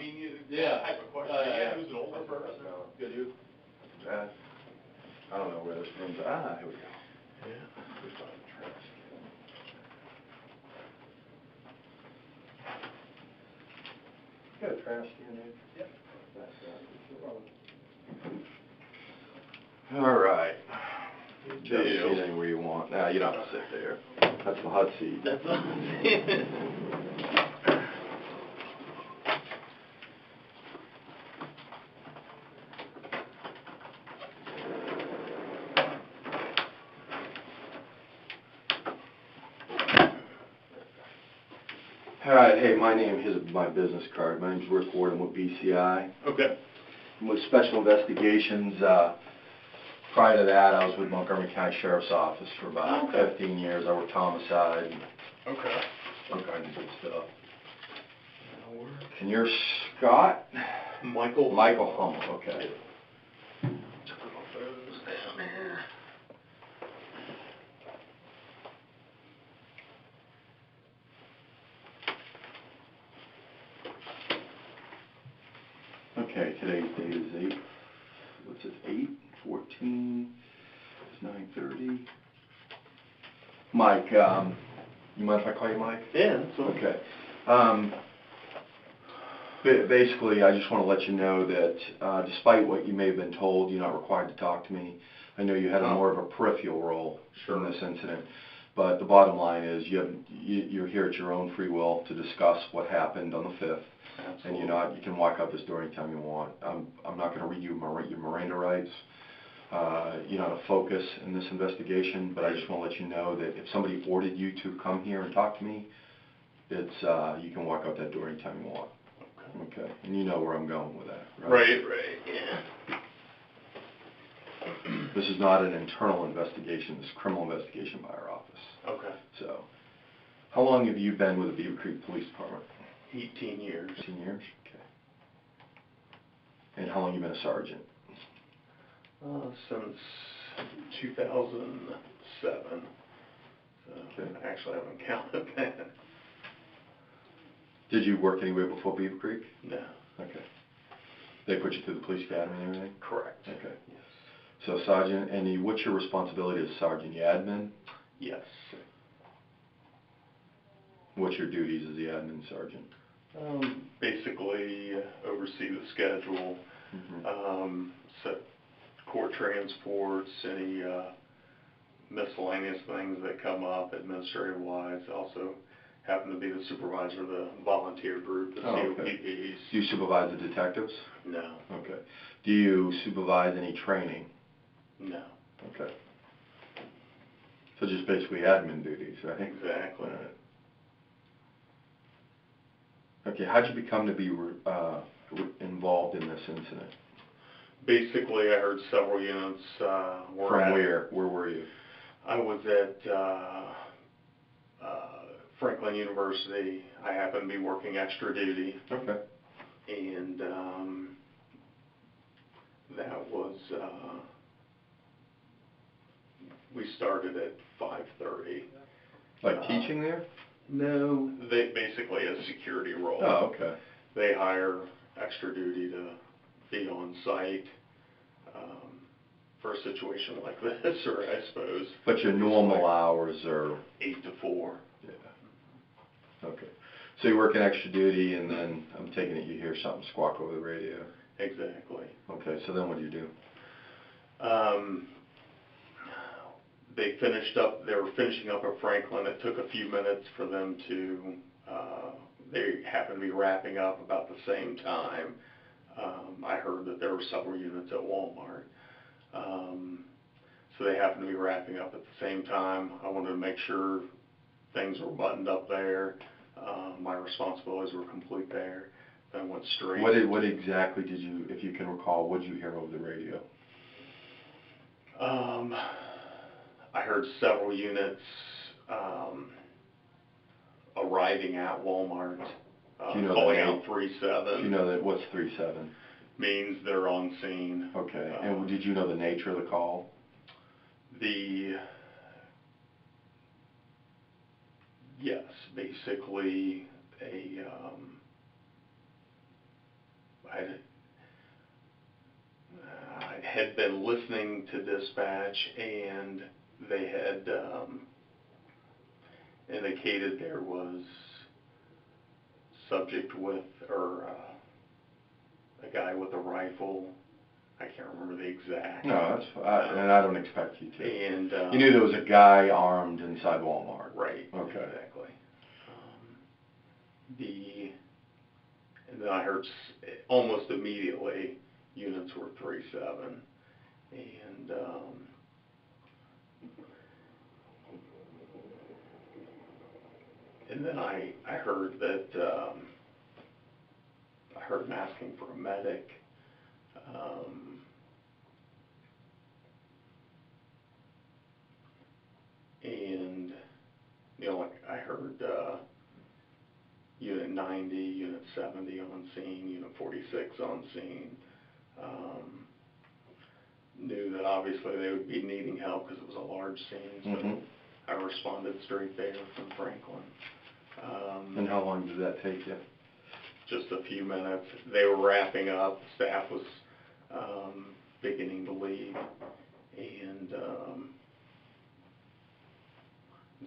mean, that type of question. Yeah, who's an older person? Good, you? I don't know where this room's at. Here we go. Yeah. We find the trash can. Got a trash can there? Yep. All right. You can sit anywhere you want. Nah, you don't have to sit there. That's the hot seat. That's the hot seat. All right, hey, here's my business card. My name's Rick Ward. I'm with BCI. Okay. I'm with Special Investigations. Prior to that, I was with Montgomery County Sheriff's Office for about 15 years. I worked homicide. Okay. All kinds of good stuff. And you're Scott? Michael. Michael Hummel, okay. Put my photos down here. Okay, today's date is 8. What's it? 8/14. It's 9:30. Mike, you mind if I call you Mike? Yeah, that's okay. Basically, I just want to let you know that despite what you may have been told, you're not required to talk to me. I know you had more of a peripheral role in this incident, but the bottom line is you're here at your own free will to discuss what happened on the 5th. Absolutely. And you can walk out this door anytime you want. I'm not going to read you your Miranda rights. You're not a focus in this investigation, but I just want to let you know that if somebody ordered you to come here and talk to me, you can walk out that door anytime you want. Okay. And you know where I'm going with that, right? Right, yeah. This is not an internal investigation. This is a criminal investigation by our office. Okay. So, how long have you been with the Beavercreek Police Department? 18 years. 18 years? Okay. And how long have you been a sergeant? Since 2007. So I actually haven't counted that. Did you work anywhere before Beavercreek? No. Okay. They put you through the police academy and everything? Correct. Okay. Yes. So sergeant, and what's your responsibility as sergeant? You admin? Yes. What's your duties as the admin sergeant? Basically oversee the schedule, set court transports, any miscellaneous things that come up administrative wise. Also happen to be the supervisor of the volunteer group, the COPPs. Do you supervise the detectives? No. Okay. Do you supervise any training? No. Okay. So just basically admin duties, right? Exactly. Right. Okay, how'd you become to be involved in this incident? Basically, I heard several units were From where? Where were you? I was at Franklin University. I happened to be working extra duty. Okay. And that was, we started at 5:30. Like teaching there? No, they basically a security role. Oh, okay. They hire extra duty to be on site for a situation like this, or I suppose. But your normal hours are 8 to 4. Yeah. Okay. So you're working extra duty, and then I'm taking it you hear something squawk over the radio. Exactly. Okay. So then what do you do? They were finishing up at Franklin. It took a few minutes for them to, they happened to be wrapping up about the same time. I heard that there were several units at Walmart. So they happened to be wrapping up at the same time. I wanted to make sure things were buttoned up there. My responsibilities were complete there. Then I went straight. What exactly did you, if you can recall, what did you hear over the radio? I heard several units arriving at Walmart, calling out 3-7. Do you know that what's 3-7? Means they're on scene. Okay. And did you know the nature of the call? Yes, basically I had been listening to dispatch, and they had indicated there was subject with, or a guy with a rifle. I can't remember the exact. No, that's and I don't expect you to. And you knew there was a guy armed inside Walmart. Right. Okay. Exactly. And then I heard almost immediately units were 3-7, and then I heard that I heard him asking for a medic. And like I heard Unit 90, Unit 70 on scene, Unit 46 on scene. Knew that obviously they would be needing help because it was a large scene, so I responded straight there from Franklin. And how long did that take you? Just a few minutes. They were wrapping up. The staff was beginning to leave, and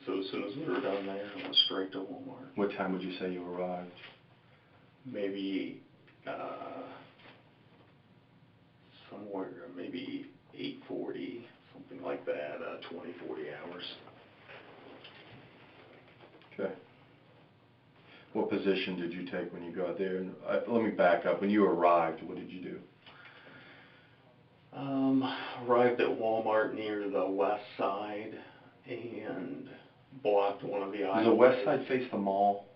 so as soon as we were done there, I went straight to Walmart. What time would you say you arrived? Maybe somewhere, maybe 8:40, something like that, 20, 40 hours. Okay. What position did you take when you got there? And let me back up. When you arrived, what did you do? Arrived at Walmart near the west side and blocked one of the aisles. Does the west side face the mall?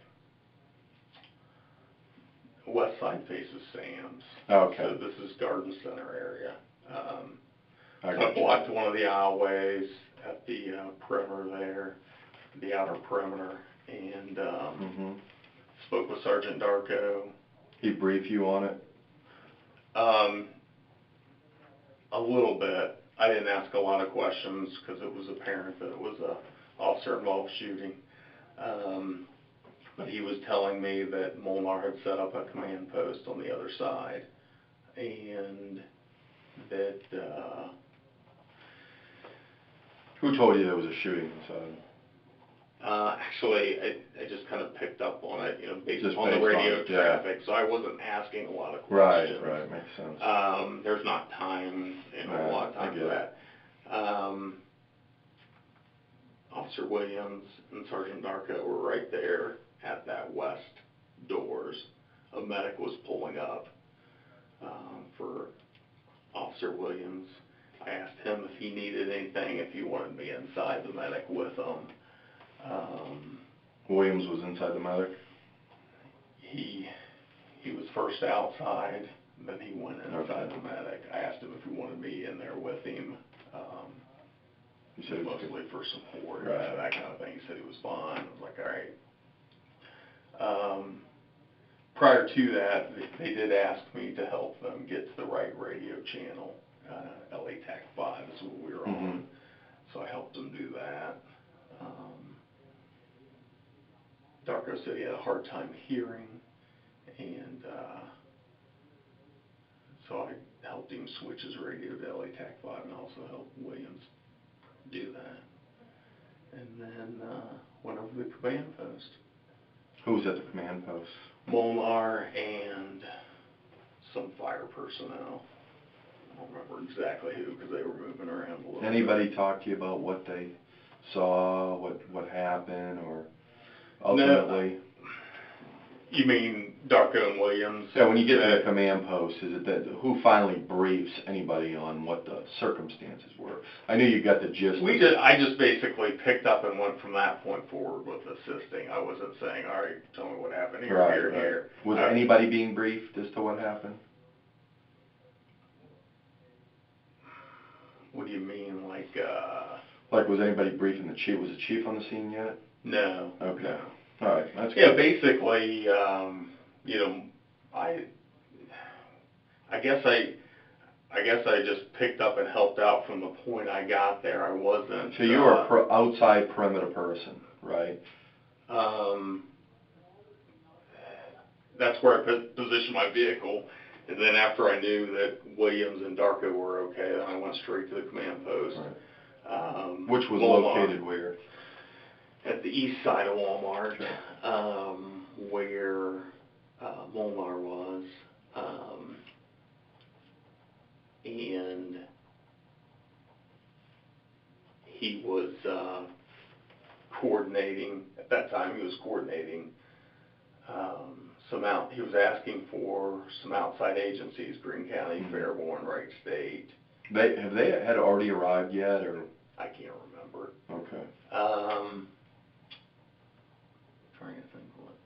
West side faces Sam's. Okay. So this is Garden Center area. I So I blocked one of the aisleways at the perimeter there, the outer perimeter, and spoke with Sergeant Darkow. He briefed you on it? A little bit. I didn't ask a lot of questions because it was apparent that it was a officer-involved shooting. But he was telling me that Molnar had set up a command post on the other side, and that Who told you there was a shooting inside? actually, I just kind of picked up on it, based Just on the based radio on, traffic, so I wasn't asking a lot of questions. Right, makes sense. There's not time, a lot of time for that. Officer Williams and Sergeant Darkow were right there at that west doors. A medic was pulling up for Officer Williams. I asked him if he needed anything, if he wanted me inside the medic with him. Williams was inside the medic? He was first outside, then he went inside the medic. I asked him if he wanted me in there with him. He said he was mostly for support, right. that kind of thing. He said he was fine. I was like, all right. Prior to that, they did ask me to help them get to the right radio channel. LA TAC 5 is what we were on, so I helped them do that. Darkow said he had a hard time hearing, and so I helped him switch his radio to LA TAC 5 and also helped Williams do that. And then went over to the command post. Who was at the command post? Molnar and some fire personnel. I don't remember exactly who because they were moving around a little Anybody bit. talk to you about what they saw, what happened, or ultimately? No, you mean Darkow and Williams? Yeah, when you get to the command post, is it that who finally briefs anybody on what the circumstances were? I knew you got the gist. I just basically picked up and went from that point forward with assisting. I wasn't saying, all right, tell me what happened here, here. Was anybody being briefed as to what happened? What do you mean, like? Like, was anybody briefing the chief? Was the chief on the scene yet? No. Okay. No. All right. That's yeah. good. Basically, I guess I just picked up and helped out from the point I got there. I wasn't. So you were an outside perimeter person, right? That's where I positioned my vehicle, And then after I knew that Williams and Darkow were okay, then I went straight to the command post. Right. Which was Walmart, located where? at the east side of Walmart, Okay. where Molnar was. And he was coordinating, at that time he was coordinating he was asking for some outside agencies, Greene County, Fairborn, Wright State. Have they had already arrived yet, or? I can't remember. Okay. Trying to think what.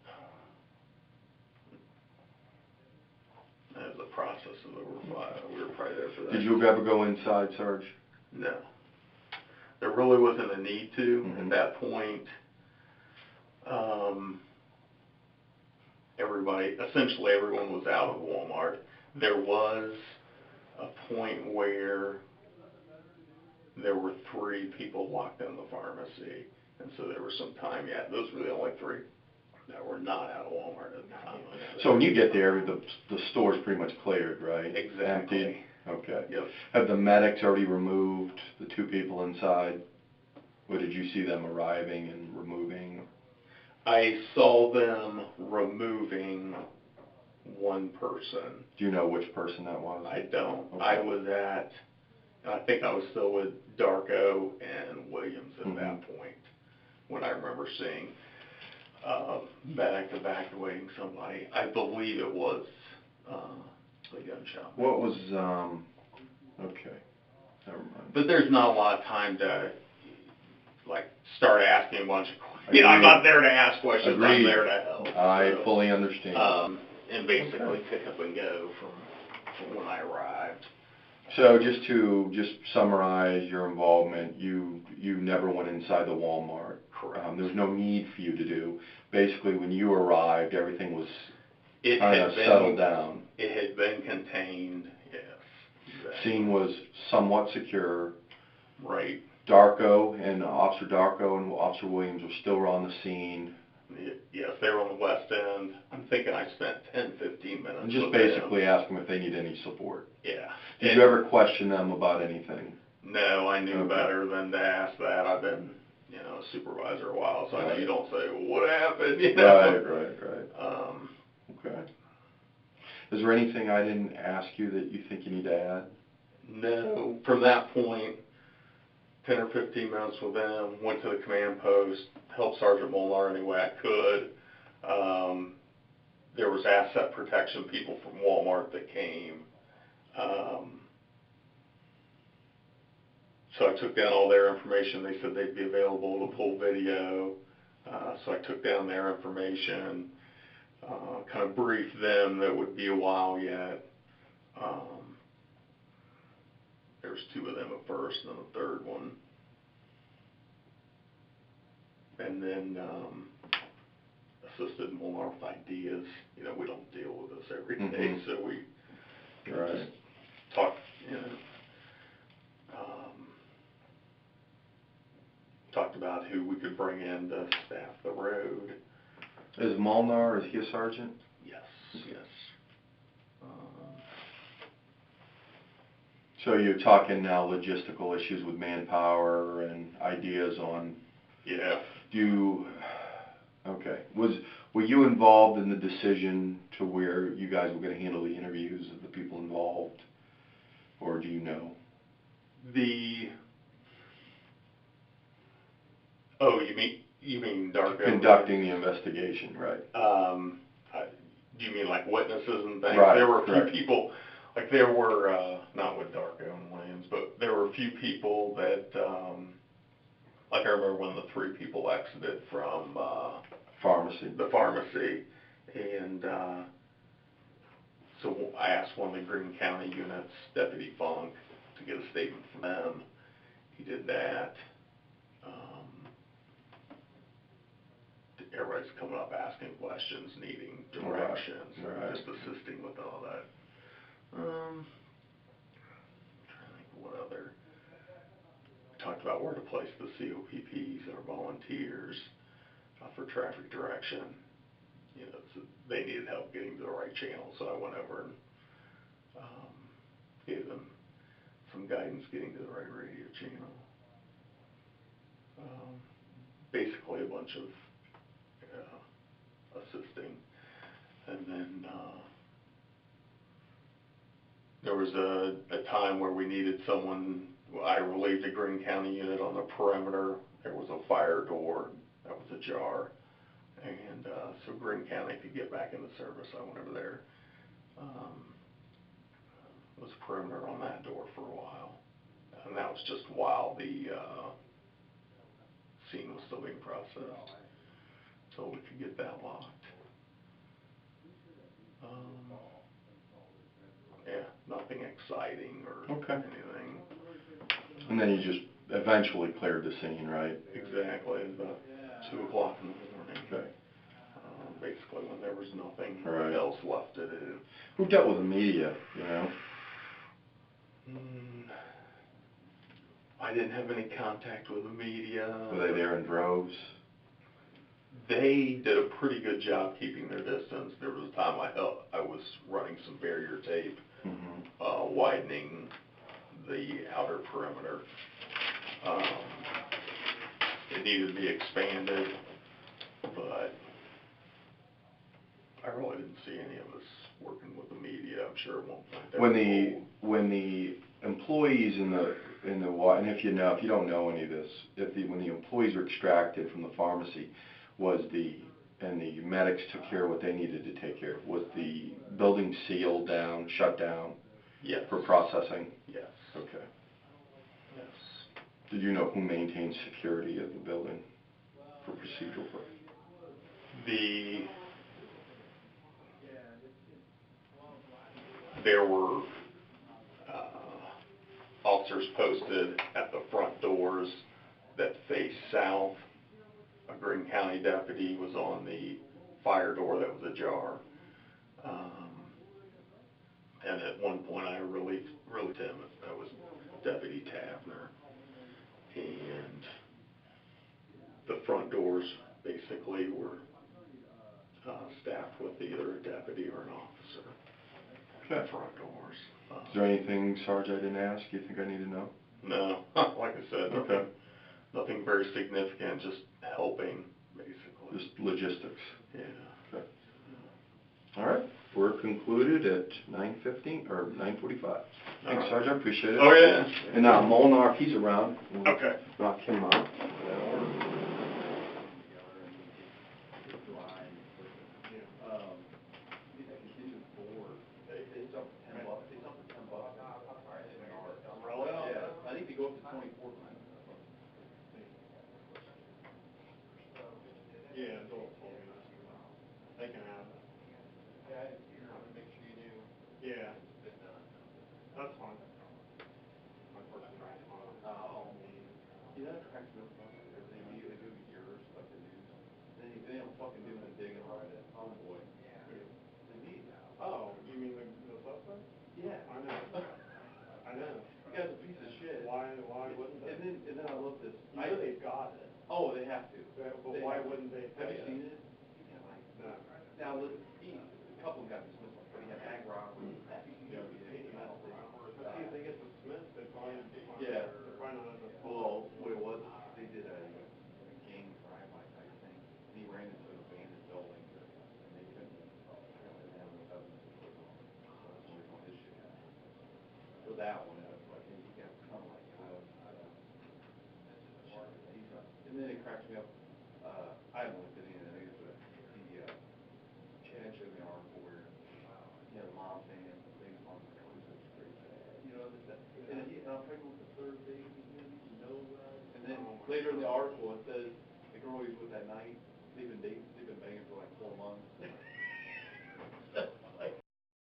That was a process of we were probably there for that. Did you ever go inside, Sarge? No. There really wasn't a need to at that point. Essentially everyone was out of Walmart. There was a point where there were 3 people locked in the pharmacy, and so there was some time yet. Those were the only 3 that were not out of Walmart at the time. So when you get there, the store's pretty much cleared, right? Exactly. Emptied? Okay. Yep. Have the medics already removed the 2 people inside? Or did you see them arriving and removing? I saw them removing one person. Do you know which person that was? I don't. Okay. I think I was still with Darkow and Williams at that point when I remember seeing medic evacuating somebody. I believe it was the gunshot. What was, okay, never mind. But there's not a lot of time to start asking a bunch of questions. I'm not there to ask questions. Agreed. I'm there to help. I fully understand. And basically pick up and go from when I arrived. So just to summarize your involvement, you never went inside the Walmart. Correct. There was no need for you to do. Basically, when you arrived, everything was kind of settled down. It had been contained, yes. Exactly. Scene was somewhat secure. Right. Darkow and Officer Williams were still on the scene. Yes, they were on the west end. I'm thinking I spent 10, 15 minutes And just with basically them. ask them if they need any support. Yeah. Did you ever question them about anything? No, I knew better than to ask that. I've been, a supervisor a while, so I know you don't say, well, what happened? Right. Okay. Is there anything I didn't ask you that you think you need to add? No. From that point, 10 or 15 minutes with them, went to the command post, helped Sergeant Molnar any way I could. There was asset protection people from Walmart that came. So I took down all their information. They said they'd be available to pull video. So I took down their information, kind of briefed them that it would be a while yet. There was 2 of them at first, and then the third one. And then assisted Molnar with ideas. We don't deal with this every day, so we just talked, talked about who we could bring in to staff the road. Is Molnar, is he a sergeant? Yes, yes. So you're talking now logistical issues with manpower and ideas on... Yeah. Okay. Were you involved in the decision to where you guys were going to handle the interviews of the people involved? Or do you know? Oh, you mean Darkow? Conducting the investigation, right. Do you mean like witnesses and things? Right, there were a few correct. people, not with Darkow and Williams, but there were a few people that, I remember when the 3 people exited from the pharmacy, and so I asked one of the Greene County units, Deputy Funk, to get a statement from them. He did that. Everybody's coming up asking questions, needing directions, just assisting with all that. I'm trying to think of what other. Talked about where to place the COPPs, our volunteers, for traffic direction. So they needed help getting to the right channel, so I went over and Gave them some guidance getting to the right radio channel. Basically a bunch of assisting. And then there was a time where we needed someone. I relieved a Greene County unit on the perimeter. There was a fire door that was ajar, and so Greene County could get back into service. I went over there. Was perimeter on that door for a while, and that was just while the scene was still being processed, so we could get that locked. Yeah, nothing exciting or anything. And then you just eventually cleared the scene, right? Exactly. It was about 2 o'clock in the morning. Okay. Basically, when there was nothing Right. else left to do. Who dealt with the media, you know? I didn't have any contact with the media. Were they there in droves? They did a pretty good job keeping their distance. There was a time I was running some barrier tape, widening the outer perimeter. It needed to be expanded, but I really didn't see any of us working with the media. I'm sure at one point they when the employees and if you don't know any of this, when the employees were extracted from the pharmacy, and the medics took care of what they needed to take care of, was the building sealed down, shut down? Yes. For processing? Yes. Okay. Yes. Did you know who maintained security of the building for procedural purposes? There were officers posted at the front doors that face south. A Greene County deputy was on the fire door that was ajar. And at one point I relieved him. That was Deputy Tavner. And the front doors basically were staffed with either a deputy or an officer. Okay. Front doors. Is there anything, Sarge, I didn't ask you think I need to know? No. Like I said, nothing very significant, just helping, basically. Just logistics. Yeah. Okay. All right. We're concluded at 9:15 or 9:45. Thanks, Sarge. I appreciate it. Oh, yeah. And Molnar, if he's around, we'll Okay. knock him out. Really? Yeah, I think they go up to 24. Yeah, Joel told me that. They can have it. Yeah, I wanted to make sure you knew. Yeah. That's fine. My person right Oh. You know, that cracks me up about that. They immediately go to yours, like the news. Then they don't fucking do the digging on it. Oh, boy. The media. Oh, you mean the suspect? Yeah. I know. I know. The guy's a piece of shit. Why wouldn't they? And then I love this. You know they've got it. Oh, they have to. But why wouldn't they Have pay you it? seen it? No. Now, a couple got dismissed, but he had ag robbery, But see, if they get dismissed, they probably Yeah. they're probably not enough. Well, what it was, they did a gang drive-by type thing, and he ran into an abandoned building, and they couldn't have enough evidence to put it on. So that's the reason why his shit happened. So that one, I was like, hey, he got kind of like, and then it cracks me up. I haven't looked at any of the news, but Chad showed me an article where he had a mom saying things on the cruise was pretty sad. You know, and I'm pregnant with the third baby. You didn't even know that. And then later in the article it says the girl he's with that night, they've been banging for like 4 months.